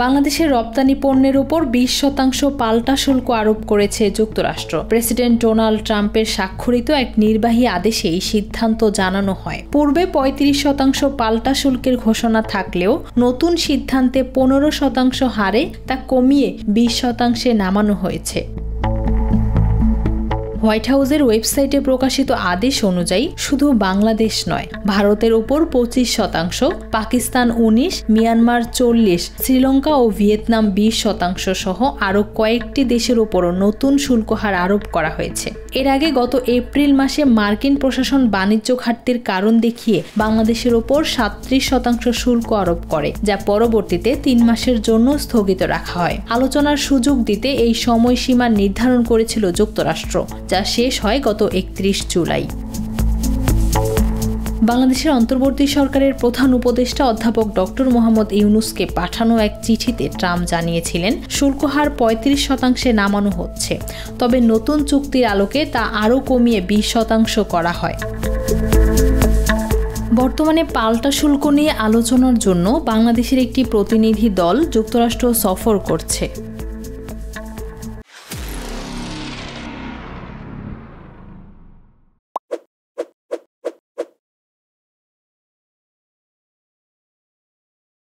বাংলাদেশের রপ্তানি পণ্যের উপর 20% পাল্টা শুল্ক আরোপ করেছে যুক্তরাষ্ট্র। প্রেসিডেন্ট ডোনাল্ড ট্রাম্পের স্বাক্ষরিত এক নির্বাহী আদেশে এই সিদ্ধান্ত জানানো হয়। পূর্বে 35% পাল্টা শুল্কের ঘোষণা থাকলেও নতুন সিদ্ধান্তে 15% হারে তা কমিয়ে 20% নামানো হয়েছে। হোয়াইট হাউসের ওয়েবসাইটে প্রকাশিত আদেশ অনুযায়ী শুধু বাংলাদেশ নয়, ভারতের উপর 25%, পাকিস্তান 19%, মিয়ানমার 40%, শ্রীলঙ্কা ও ভিয়েতনাম 20% সহ আরও কয়েকটি দেশের উপরও নতুন শুল্ক হার আরোপ করা হয়েছে। এর আগে গত এপ্রিল মাসে মার্কিন প্রশাসন বাণিজ্য ঘাটতির কারণ দেখিয়ে বাংলাদেশের উপর 37% শুল্ক আরোপ করে, যা পরবর্তীতে 3 মাসের জন্য স্থগিত রাখা হয়। আলোচনার সুযোগ দিতে এই সময়সীমা নির্ধারণ করেছিল যুক্তরাষ্ট্র, যা শেষ হয় গত 31 জুলাই। বাংলাদেশের অন্তর্বর্তী সরকারের প্রধান উপদেষ্টা অধ্যাপক ডক্টর মোহাম্মদ ইউনূসকে পাঠানো এক চিঠিতে ট্রাম্প জানিয়েছিলেন শুল্ক হার 35% নামানো হচ্ছে, তবে নতুন চুক্তির আলোকে তা আরও কমিয়ে 20% করা হয়। বর্তমানে পাল্টা শুল্ক নিয়ে আলোচনার জন্য বাংলাদেশের একটি প্রতিনিধি দল যুক্তরাষ্ট্র সফর করছে।